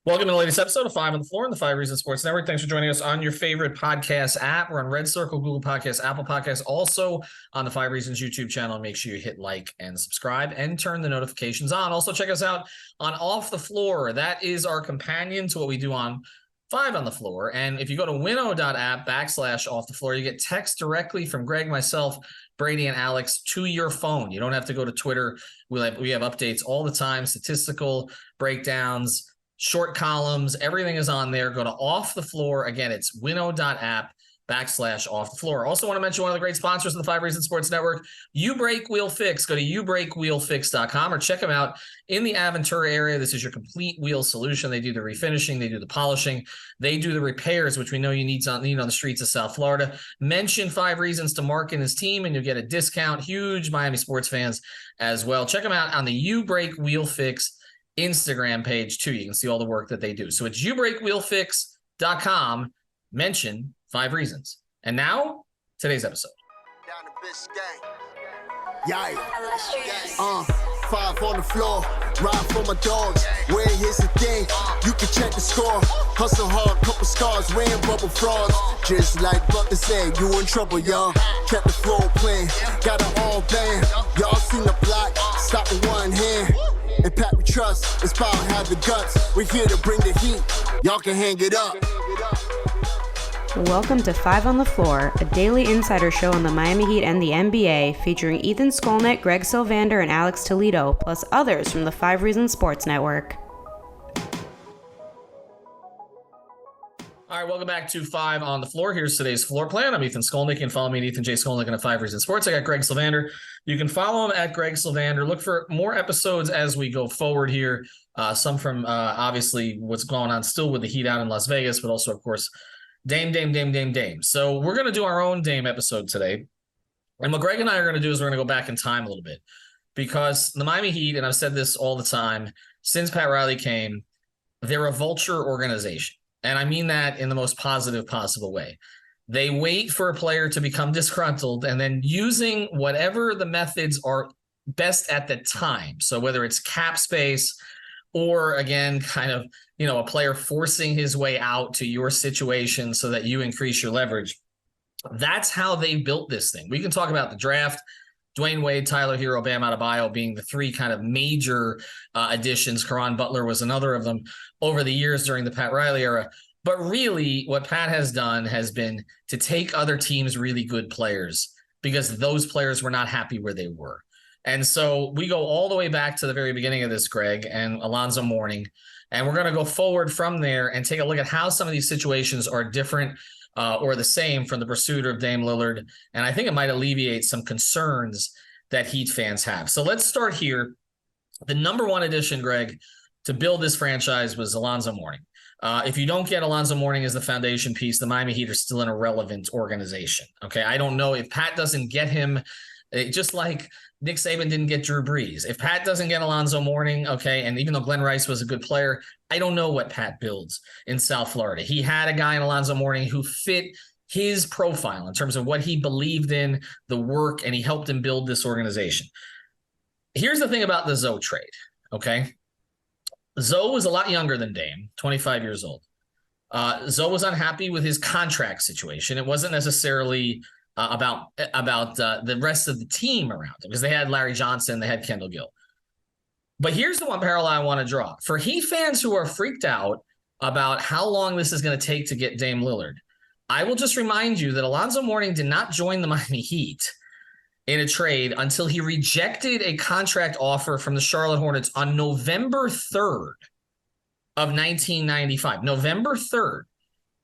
Welcome to the latest episode of Five on the Floor on the Five Reasons Sports Network. Thanks for joining us on your favorite podcast app. We're on Red Circle, Google Podcasts, Apple Podcasts, also on the Five Reasons YouTube channel. Make sure you hit like and subscribe and turn the notifications on. Also, check us out on Off the Floor. That is our companion to what we do on Five on the Floor. And if you go to winnow.app/off the floor, you get text directly from Greg, myself, Brady, and Alex to your phone. You don't have to go to Twitter. We have updates all the time, statistical breakdowns, short columns, everything is on there. Go to Off the Floor. Again, it's winnow.app/off the floor. Also want to mention one of the great sponsors of the Five Reasons Sports Network, You Break Wheel Fix. Go to youbreakwheelfix.com or check them out in the Aventura area. This is your complete wheel solution. They do the refinishing, they do the polishing, they do the repairs, which we know you need on the streets of South Florida. Mention Five Reasons to Mark and his team, and you'll get a discount. Huge Miami sports fans as well. Check them out on the You Break Wheel Fix Instagram page too. You can see all the work that they do. So it's youbreakwheelfix.com. Mention Five Reasons. And now, today's episode. Five on the floor, ride for my dogs. Where here's the thing, you can check the score. Hustle hard, couple scars, wearing bubble frauds. Just like Butler said, you in trouble, y'all. Kept the floor playing, got it all banned. Y'all seen the block, stop with one hand. And Pat we trust, it's power, have the guts. We're here to bring the heat, y'all can hang it up. Welcome to Five on the Floor, a daily insider show on the Miami Heat and the NBA, featuring Ethan Skolnick, Greg Sylvander, and Alex Toledo, plus others from the Five Reasons Sports Network. All right, welcome back to Five on the Floor. Here's today's floor plan. I'm Ethan Skolnick. You can follow me at Ethan J. Skolnick on the Five Reasons Sports. I got Greg Sylvander. You can follow him at Greg Sylvander. Look for more episodes as we go forward here. Some from obviously what's going on still with the Heat out in Las Vegas, but also, of course, Dame. So we're going to do our own Dame episode today. And what Greg and I are going to do is we're going to go back in time a little bit, because the Miami Heat, and I've said this all the time, since Pat Riley came, they're a vulture organization. And I mean that in the most positive possible way. They wait for a player to become disgruntled and then using whatever the methods are best at the time. So whether it's cap space or, again, kind of, a player forcing his way out to your situation so that you increase your leverage. That's how they built this thing. We can talk about the draft, Dwayne Wade, Tyler Hero, Bam Adebayo being the three kind of major additions. Goran Butler was another of them over the years during the Pat Riley era. But really what Pat has done has been to take other teams' really good players because those players were not happy where they were. And so we go all the way back to the very beginning of this, Greg, and Alonzo Mourning. And we're going to go forward from there and take a look at how some of these situations are different or the same from the pursuit of Dame Lillard. And I think it might alleviate some concerns that Heat fans have. So let's start here. The number one addition, Greg, to build this franchise was Alonzo Mourning. If you don't get Alonzo Mourning as the foundation piece, the Miami Heat are still an irrelevant organization. Okay, I don't know if Pat doesn't get him, just like Nick Saban didn't get Drew Brees. If Pat doesn't get Alonzo Mourning, okay, and even though Glenn Rice was a good player, I don't know what Pat builds in South Florida. He had a guy in Alonzo Mourning who fit his profile in terms of what he believed in, the work, and he helped him build this organization. Here's the thing about the Zoe trade, okay? Zoe was a lot younger than Dame, 25 years old. Zoe was unhappy with his contract situation. It wasn't necessarily about the rest of the team around him, because they had Larry Johnson, they had Kendall Gill. But here's the one parallel I want to draw. For Heat fans who are freaked out about how long this is going to take to get Dame Lillard, I will just remind you that Alonzo Mourning did not join the Miami Heat in a trade until he rejected a contract offer from the Charlotte Hornets on November 3rd of 1995. November 3rd.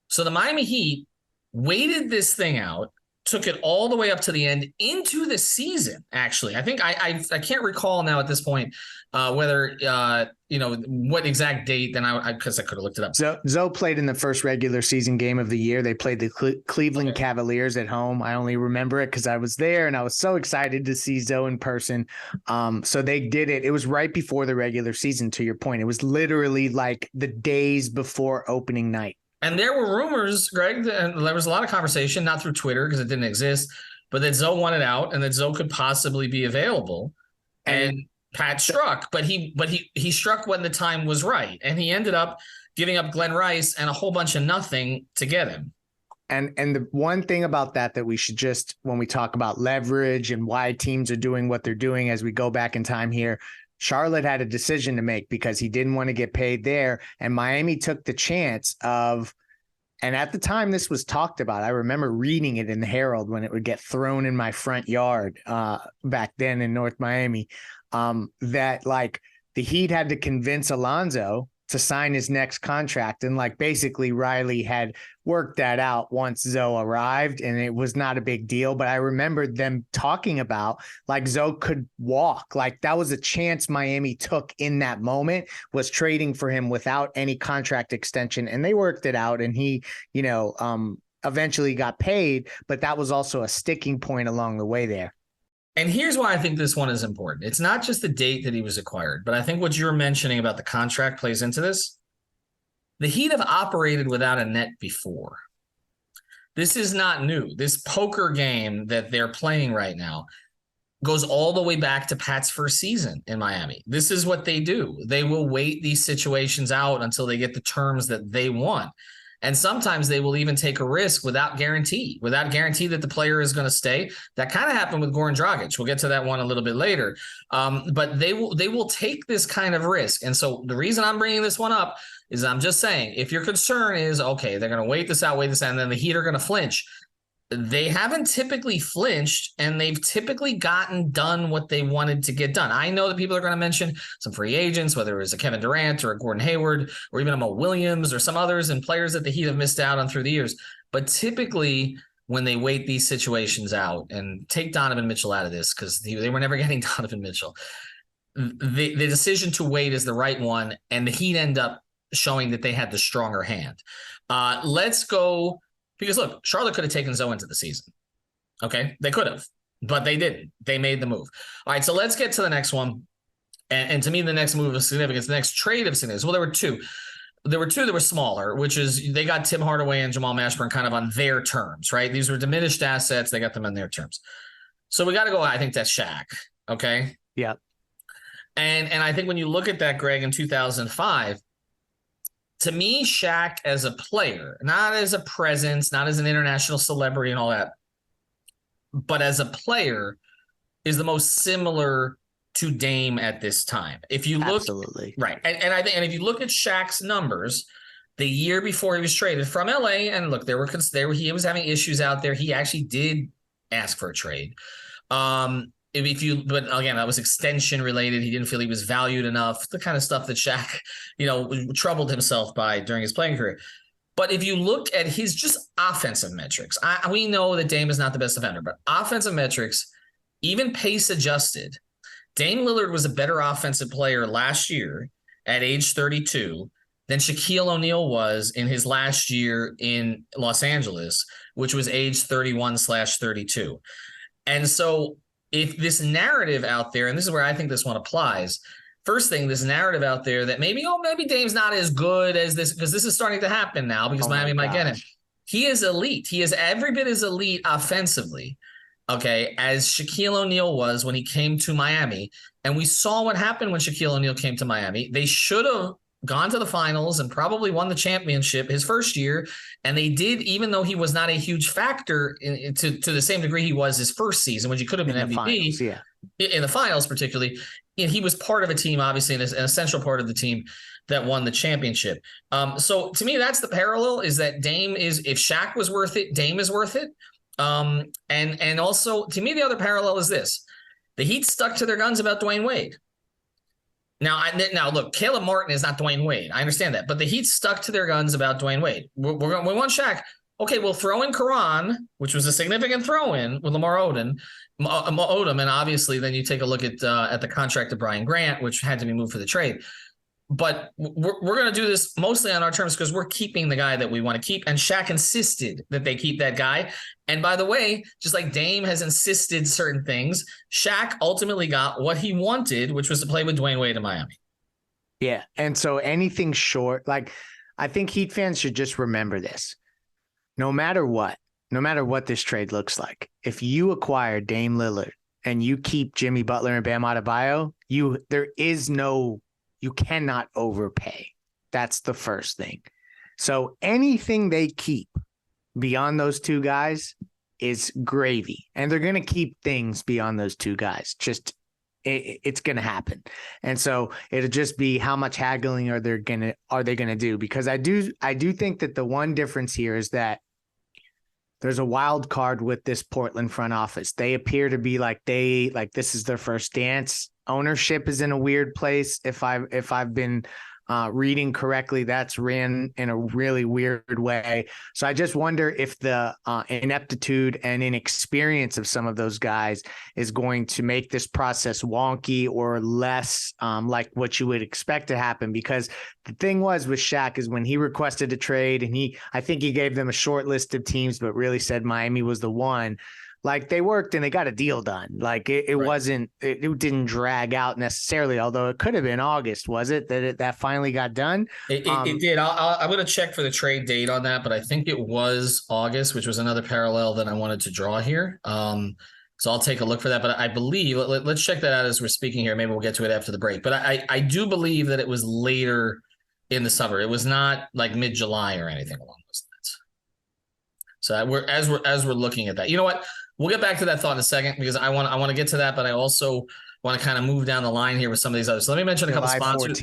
So the Miami Heat waited this thing out, took it all the way up to the end into the season, actually. I think I can't recall now at this point whether, what exact date, then because I could have looked it up. Zoe played in the first regular season game of the year. They played the Cleveland Cavaliers at home. I only remember it because I was there and I was so excited to see Zoe in person. So they did it. It was right before the regular season, to your point. It was literally like the days before opening night. And there were rumors, Greg, and there was a lot of conversation, not through Twitter because it didn't exist, but that Zoe wanted out and that Zoe could possibly be available. And Pat struck, but he struck when the time was right, and he ended up giving up Glenn Rice and a whole bunch of nothing to get him. And the one thing about that we should just, when we talk about leverage and why teams are doing what they're doing as we go back in time here, Charlotte had a decision to make because he didn't want to get paid there, and Miami took the chance of, and at the time this was talked about, I remember reading it in the Herald when it would get thrown in my front yard back then in North Miami, that like the Heat had to convince Alonzo to sign his next contract. And like basically Riley had worked that out once Zoe arrived, and it was not a big deal. But I remember them talking about like Zoe could walk. Like that was a chance Miami took in that moment, was trading for him without any contract extension. And they worked it out, and he, eventually got paid, but that was also a sticking point along the way there. And here's why I think this one is important. It's not just the date that he was acquired, but I think what you're mentioning about the contract plays into this. The Heat have operated without a net before. This is not new. This poker game that they're playing right now goes all the way back to Pat's first season in Miami. This is what they do. They will wait these situations out until they get the terms that they want. And sometimes they will even take a risk without guarantee that the player is going to stay. That kind of happened with Goran Dragic. We'll get to that one a little bit later. But they will take this kind of risk. And so the reason I'm bringing this one up is I'm just saying, if your concern is, okay, they're going to wait this out, and then the Heat are going to flinch. They haven't typically flinched, and they've typically gotten done what they wanted to get done. I know that people are going to mention some free agents, whether it was a Kevin Durant or a Gordon Hayward or even a Mo Williams or some others, and players that the Heat have missed out on through the years. But typically when they wait these situations out, and take Donovan Mitchell out of this because they were never getting Donovan Mitchell, the decision to wait is the right one, and the Heat end up showing that they had the stronger hand. Let's go. Because look, Charlotte could have taken Zoe into the season. Okay, they could have, but they didn't. They made the move. All right, so let's get to the next one. And to me, the next move of significance, the next trade of significance. Well, there were two. There were two that were smaller, which is they got Tim Hardaway and Jamal Mashburn kind of on their terms, right? These were diminished assets. They got them on their terms. So we got to go, I think that's Shaq. Okay. Yeah. And I think when you look at that, Greg, in 2005, to me, Shaq as a player, not as a presence, not as an international celebrity and all that, but as a player, is the most similar to Dame at this time. If you look, absolutely right, and I think, and if you look at Shaq's numbers, the year before he was traded from LA, and look, he was having issues out there. He actually did ask for a trade. But again, that was extension related. He didn't feel he was valued enough, the kind of stuff that Shaq, troubled himself by during his playing career. But if you look at his just offensive metrics, we know that Dame is not the best defender, but offensive metrics, even pace adjusted, Dame Lillard was a better offensive player last year at age 32 than Shaquille O'Neal was in his last year in Los Angeles, which was age 31/32. And so if this narrative out there, and this is where I think this one applies, first thing, this narrative out there that maybe Dame's not as good as this, because this is starting to happen now because Miami might get him. He is elite. He is every bit as elite offensively, okay, as Shaquille O'Neal was when he came to Miami. And we saw what happened when Shaquille O'Neal came to Miami. They should have gone to the finals and probably won the championship his first year. And they did, even though he was not a huge factor to the same degree he was his first season, which he could have been MVP in the finals, particularly. He was part of a team, obviously, and an essential part of the team that won the championship. So to me, that's the parallel, is that Dame is, if Shaq was worth it, Dame is worth it. And also, to me, the other parallel is this. The Heat stuck to their guns about Dwayne Wade. Now, look, Caleb Martin is not Dwayne Wade. I understand that. But the Heat stuck to their guns about Dwayne Wade. We want Shaq. Okay, we'll throw in Goran, which was a significant throw-in with Lamar Odom. And obviously then you take a look at the contract of Brian Grant, which had to be moved for the trade. But we're going to do this mostly on our terms because we're keeping the guy that we want to keep. And Shaq insisted that they keep that guy. And by the way, just like Dame has insisted certain things, Shaq ultimately got what he wanted, which was to play with Dwayne Wade in Miami. Yeah. And so anything short, like I think Heat fans should just remember this. No matter what this trade looks like, if you acquire Dame Lillard and you keep Jimmy Butler and Bam Adebayo, you cannot overpay. That's the first thing. So anything they keep beyond those two guys is gravy, and they're going to keep things beyond those two guys. It's going to happen. And so it'll just be how much haggling are they going to do? Because I do think that the one difference here is that there's a wild card with this Portland front office. They appear to be like this is their first dance. Ownership is in a weird place. If I've been reading correctly, that's ran in a really weird way. So I just wonder if the ineptitude and inexperience of some of those guys is going to make this process wonky or less like what you would expect to happen. Because the thing was with Shaq is when he requested a trade, and I think he gave them a short list of teams, but really said Miami was the one. Like, they worked and they got a deal done. Like it wasn't, it didn't drag out necessarily, although it could have been August, was it, that finally got done? It did. I'm going to check for the trade date on that, but I think it was August, which was another parallel that I wanted to draw here. So I'll take a look for that. But I believe, let's check that out as we're speaking here. Maybe we'll get to it after the break. But I do believe that it was later in the summer. It was not like mid-July or anything along those lines. So as we're looking at that, you know what? We'll get back to that thought in a second, because I want to get to that, but I also want to kind of move down the line here with some of these others. So let me mention a couple sponsors.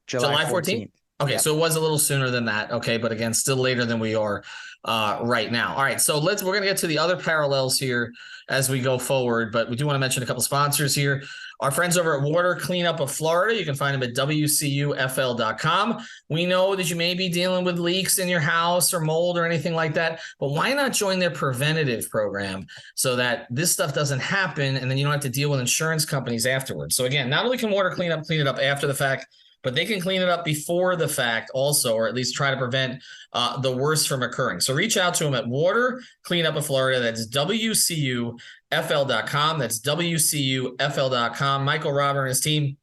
July 14th. Okay, yep. So it was a little sooner than that. Okay, but again, still later than we are right now. All right, so we're going to get to the other parallels here as we go forward, but we do want to mention a couple sponsors here. Our friends over at Water Cleanup of Florida, you can find them at WCUFL.com. We know that you may be dealing with leaks in your house or mold or anything like that, but why not join their preventative program so that this stuff doesn't happen and then you don't have to deal with insurance companies afterwards? So again, not only can Water Cleanup clean it up after the fact, but they can clean it up before the fact also, or at least try to prevent the worst from occurring. So reach out to them at Water Cleanup of Florida. That's WCUFL.com. That's WCUFL.com. Michael Robert and his team,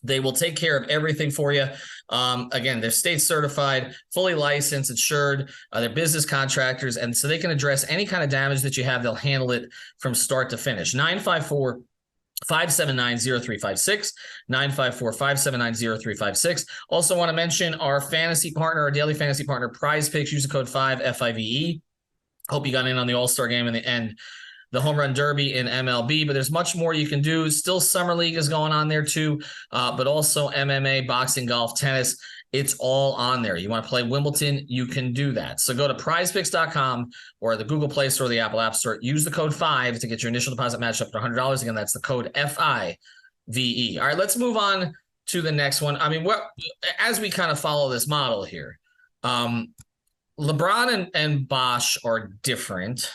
they will take care of everything for you. Again, they're state certified, fully licensed, insured. They're business contractors, and so they can address any kind of damage that you have. They'll handle it from start to finish. 954-579-0356, 954-579-0356. Also want to mention our fantasy partner, our daily fantasy partner, Prize Picks. Use the code 5FIVE. Hope you got in on the All-Star game and the Home Run Derby in MLB, but there's much more you can do. Still Summer League is going on there too, but also MMA, boxing, golf, tennis. It's all on there. You want to play Wimbledon, you can do that. So go to prizepicks.com or the Google Play Store or the Apple App Store. Use the code 5 to get your initial deposit matched up to $100. Again, that's the code FIVE. All right, let's move on to the next one. I mean, as we kind of follow this model here, LeBron and Bosh are different.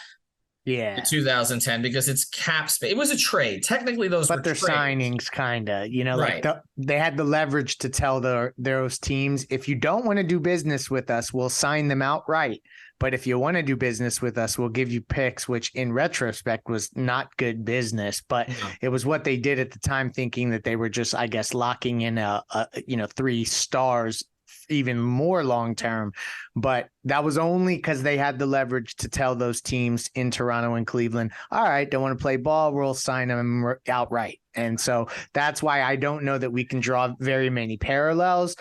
Yeah, in 2010, because it's cap space. It was a trade. Technically, those were they're trades. Signings, kind of. You know, right. Like they had the leverage to tell those teams, if you don't want to do business with us, we'll sign them outright. But if you want to do business with us, we'll give you picks, which in retrospect was not good business. But it was what they did at the time, thinking that they were just, I guess, locking in a 3 stars even more long term. But that was only because they had the leverage to tell those teams in Toronto and Cleveland, all right, don't want to play ball, we'll sign them outright. And so that's why I don't know that we can draw very many parallels,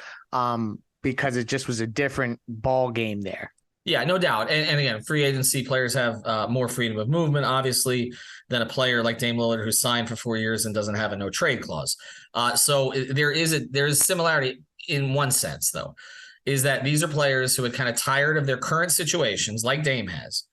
because it just was a different ball game there. Yeah, no doubt. And again, free agency players have more freedom of movement, obviously, than a player like Dame Lillard, who's signed for 4 years and doesn't have a no trade clause. So there is similarity in one sense, though, is that these are players who are kind of tired of their current situations, like Dame has.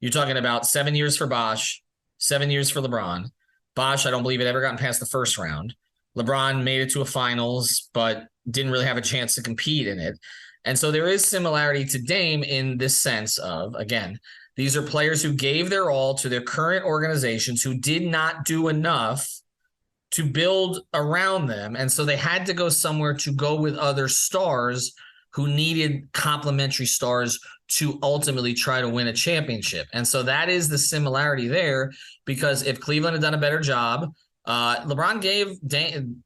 You're talking about 7 years for Bosh, 7 years for LeBron. Bosh, I don't believe, had ever gotten past the first round. LeBron made it to a finals, but didn't really have a chance to compete in it. And so there is similarity to Dame in this sense of, again, these are players who gave their all to their current organizations, who did not do enough to build around them. And so they had to go somewhere to go with other stars who needed complementary stars to ultimately try to win a championship. And so that is the similarity there, because if Cleveland had done a better job, LeBron gave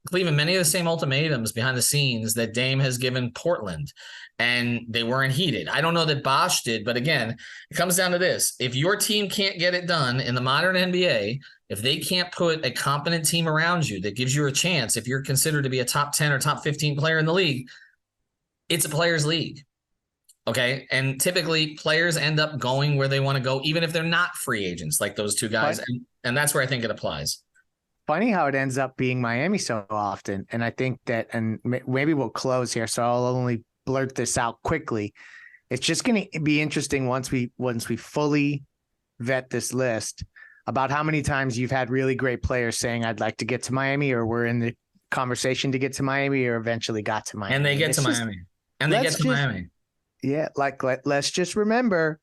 Cleveland many of the same ultimatums behind the scenes that Dame has given Portland, and they weren't heeded. I don't know that Bosh did, but again, it comes down to this. If your team can't get it done in the modern NBA, if they can't put a competent team around you that gives you a chance, if you're considered to be a top 10 or top 15 player in the league, it's a players' league. Okay. And typically players end up going where they want to go, even if they're not free agents like those two guys. And that's where I think it applies. Funny how it ends up being Miami so often. And I think that, and maybe we'll close here, so I'll only blurt this out quickly. It's just going to be interesting once we fully vet this list about how many times you've had really great players saying, I'd like to get to Miami, or we're in the conversation to get to Miami, or eventually got to Miami. And they get to Miami. And they get to Miami. Yeah, let's just remember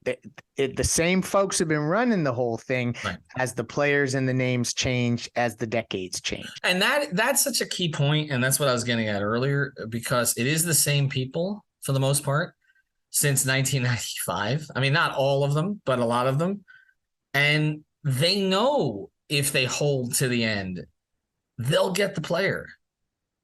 the same folks have been running the whole thing as the players and the names change, as the decades change. And that's such a key point, and that's what I was getting at earlier, because it is the same people for the most part since 1995. I mean, not all of them, but a lot of them. And they know if they hold to the end, they'll get the player.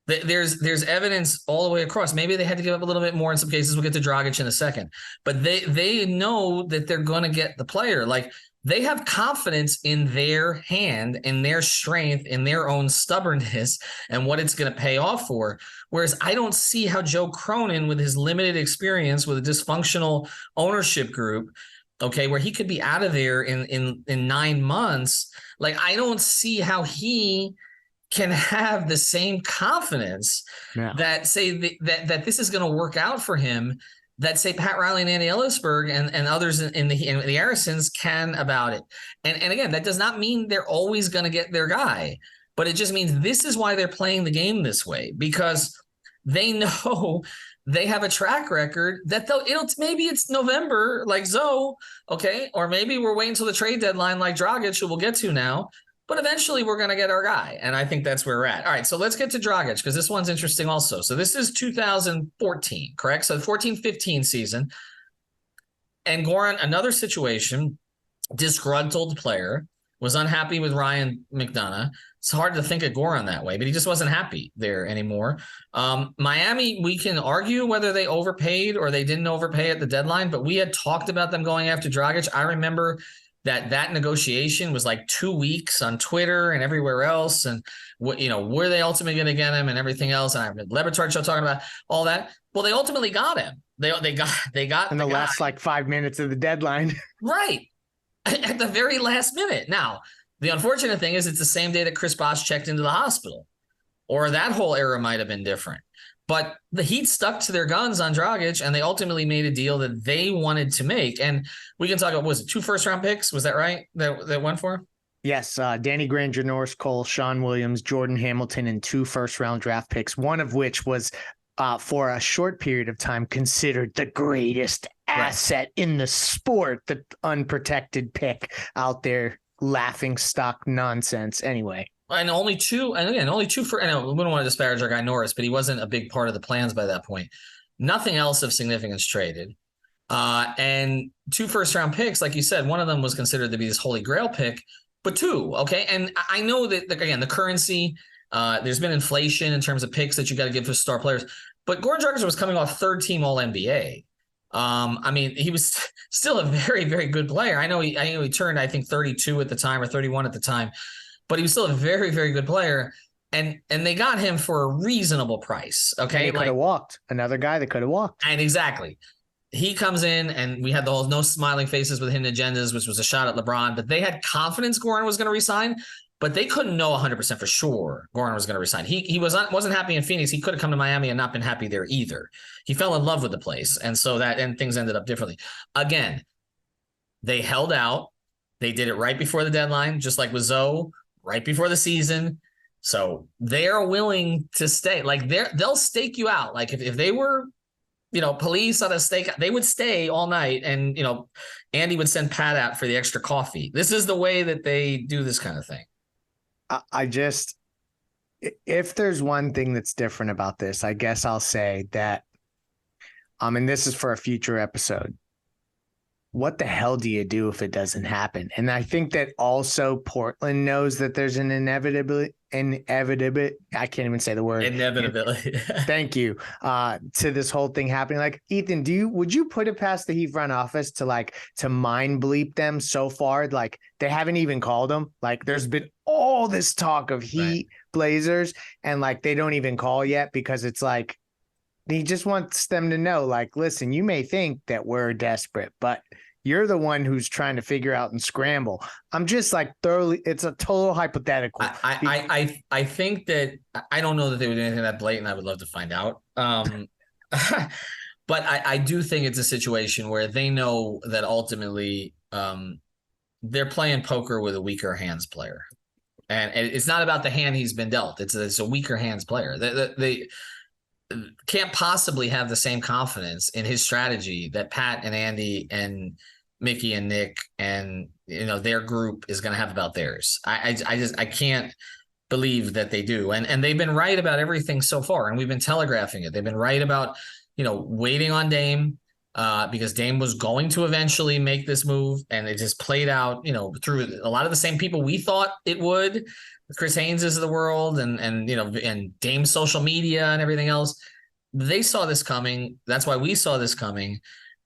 There's evidence all the way across. Maybe they had to give up a little bit more in some cases. We'll get to Dragic in a second. But they know that they're going to get the player. Like, they have confidence in their hand, in their strength, in their own stubbornness, and what it's going to pay off for. Whereas I don't see how Joe Cronin, with his limited experience with a dysfunctional ownership group, okay, where he could be out of there in 9 months, like, I don't see how he can have the same confidence that say that this is going to work out for him, that say Pat Riley and Andy Ellisberg and others in the Harrisons can about it. And again, that does not mean they're always going to get their guy, but it just means this is why they're playing the game this way, because they know they have a track record that maybe it's November like Zoe, okay, or maybe we're waiting until the trade deadline like Dragic, who we'll get to now. But eventually we're going to get our guy. And I think that's where we're at. All right, so let's get to Dragic, because this one's interesting also. So this is 2014, correct? So the 14-15 season. And Goran, another situation, disgruntled player, was unhappy with Ryan McDonough. It's hard to think of Goran that way, but he just wasn't happy there anymore. Miami, we can argue whether they overpaid or they didn't overpay at the deadline, but we had talked about them going after Dragic. I remember that negotiation was like 2 weeks on Twitter and everywhere else. And were they ultimately going to get him and everything else? And I have a Lebertard show talking about all that. Well, they ultimately got him. They got in the last like 5 minutes of the deadline. Right. At the very last minute. Now, the unfortunate thing is it's the same day that Chris Bosh checked into the hospital, or that whole era might have been different. But the Heat stuck to their guns on Dragic, and they ultimately made a deal that they wanted to make. And we can talk about, was it 2 first-round picks? Was that right? That went for? Yes. Danny Granger, Norris Cole, Sean Williams, Jordan Hamilton, and 2 first-round draft picks, one of which was for a short period of time considered the greatest asset in the sport, the unprotected pick out there, laughing stock nonsense. Anyway. And only two for, I know we wouldn't want to disparage our guy Norris, but he wasn't a big part of the plans by that point. Nothing else of significance traded. And 2 first-round picks, like you said, one of them was considered to be this holy grail pick, but 2, okay? And I know that, again, the currency, there's been inflation in terms of picks that you got to give for star players, but Goran Dragic was coming off 3rd-team All-NBA. I mean, he was still a very, very good player. I know he turned, I think, 32 at the time or 31 at the time. But he was still a very, very good player, and they got him for a reasonable price. Okay, he could have walked. Another guy that could have walked. And exactly, he comes in, and we had the whole no smiling faces with hidden agendas, which was a shot at LeBron. But they had confidence Goran was going to resign, but they couldn't know 100% for sure Goran was going to resign. He wasn't happy in Phoenix. He could have come to Miami and not been happy there either. He fell in love with the place, and so things ended up differently. Again, they held out. They did it right before the deadline, just like with Zoe. Right before the season. So they're willing to stay. Like they'll stake you out. Like if they were, police on a stake, they would stay all night. And, Andy would send Pat out for the extra coffee. This is the way that they do this kind of thing. If there's one thing that's different about this, I guess I'll say that, and this is for a future episode, what the hell do you do if it doesn't happen? And I think that also Portland knows that there's an inevitability. I can't even say the word. Inevitability. Thank you. To this whole thing happening. Like, Ethan, would you put it past the Heat front office to mind bleep them so far? Like, they haven't even called them. Like, there's been all this talk of Heat Blazers, and like they don't even call yet because it's like he just wants them to know, like, listen, you may think that we're desperate, but you're the one who's trying to figure out and scramble. I'm just like thoroughly, it's a total hypothetical. I think that I don't know that they would do anything that blatant. I would love to find out. But I do think it's a situation where they know that ultimately they're playing poker with a weaker hands player. And it's not about the hand he's been dealt. It's a weaker hands player. They can't possibly have the same confidence in his strategy that Pat and Andy and Mickey and Nick and their group is going to have about theirs. I can't believe that they do. And they've been right about everything so far, and we've been telegraphing it. They've been right about waiting on Dame because Dame was going to eventually make this move, and it just played out through a lot of the same people we thought it would. Chris Haynes' of the world and Dame's social media and everything else. They saw this coming. That's why we saw this coming.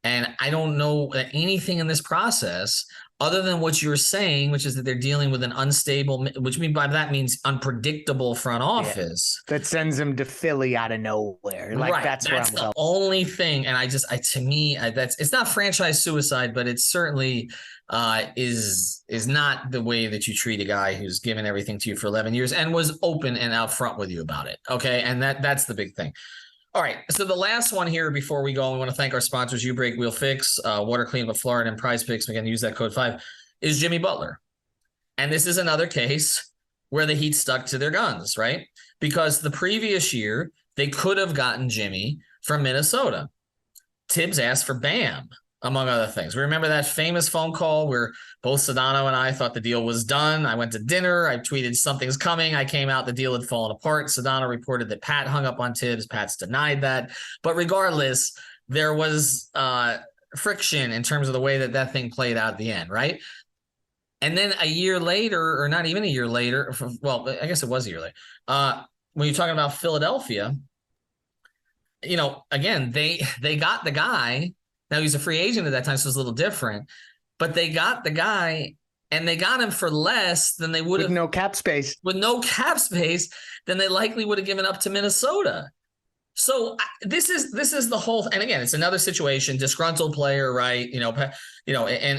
And I don't know anything in this process other than what you're saying, which is that they're dealing with an unstable, which by that means unpredictable front office. That sends them to Philly out of nowhere. Like right. That's the only thing. And to me, it's not franchise suicide, but it certainly is not the way that you treat a guy who's given everything to you for 11 years and was open and out front with you about it. Okay. And that's the big thing. All right. So the last one here before we go, we want to thank our sponsors, You Break, We'll Fix, Water Clean of Florida, and Prize Picks. Again, use that code 5, is Jimmy Butler. And this is another case where the Heat stuck to their guns, right? Because the previous year, they could have gotten Jimmy from Minnesota. Tibbs asked for Bam, among other things. We remember that famous phone call where both Sedano and I thought the deal was done. I went to dinner. I tweeted something's coming. I came out. The deal had fallen apart. Sedano reported that Pat hung up on Tibbs. Pat's denied that. But regardless, there was friction in terms of the way that thing played out at the end, right? And then a year later, or not even a year later, well, I guess it was a year later, when you're talking about Philadelphia, again, they got the guy. Now, he's a free agent at that time, so it's a little different. But they got the guy, and they got him for less than they would have. With no cap space. With no cap space, than they likely would have given up to Minnesota. So this is the whole. And again, it's another situation, disgruntled player, right? And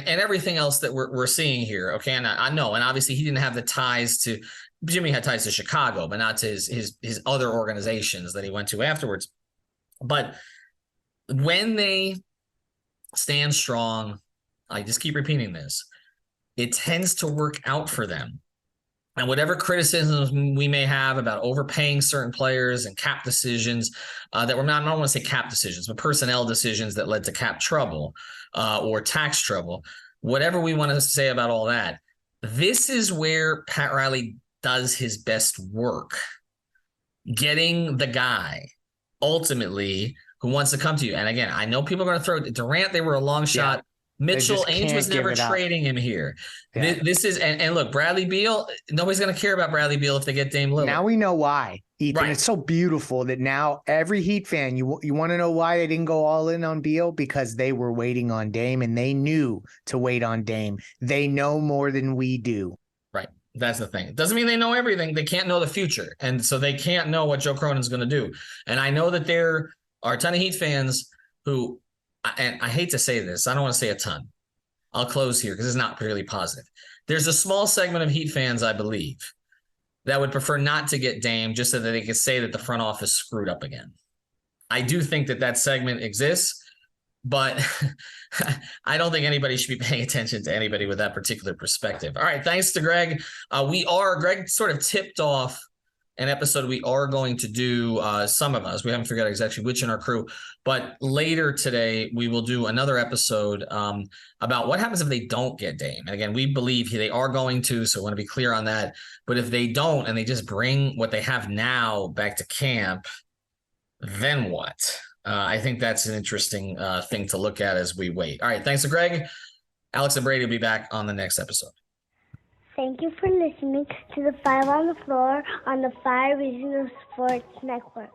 everything else that we're seeing here. Okay, and I know, and obviously he didn't have the ties to. Jimmy had ties to Chicago, but not to his other organizations that he went to afterwards. But when they stand strong, I just keep repeating this, it tends to work out for them. And whatever criticisms we may have about overpaying certain players and cap decisions that were not, I don't want to say cap decisions, but personnel decisions that led to cap trouble or tax trouble, whatever we want to say about all that, this is where Pat Riley does his best work. Getting the guy ultimately who wants to come to you. And again, I know people are going to throw Durant. They were a long shot. Yeah. Mitchell, Ainge was never trading him here. Yeah. This is, and look, Bradley Beal, nobody's going to care about Bradley Beal if they get Dame Lillard. Now we know why, Ethan. Right. It's so beautiful that now every Heat fan, you want to know why they didn't go all in on Beal? Because they were waiting on Dame, and they knew to wait on Dame. They know more than we do. Right. That's the thing. It doesn't mean they know everything. They can't know the future. And so they can't know what Joe Cronin's going to do. And I know that there are a ton of Heat fans who, and I hate to say this, I don't want to say a ton. I'll close here because it's not really positive. There's a small segment of Heat fans, I believe, that would prefer not to get Dame just so that they could say that the front office screwed up again. I do think that segment exists, but I don't think anybody should be paying attention to anybody with that particular perspective. All right, thanks to Greg. Greg sort of tipped off an episode we are going to do, some of us, we haven't figured out exactly which in our crew, but later today we will do another episode about what happens if they don't get Dame. And again, we believe they are going to, so I want to be clear on that. But if they don't, and they just bring what they have now back to camp, then what? I think that's an interesting thing to look at as we wait. All right. Thanks to Greg. Alex and Brady will be back on the next episode. Thank you for listening to the Five on the Floor on the Five Reasons Sports Network.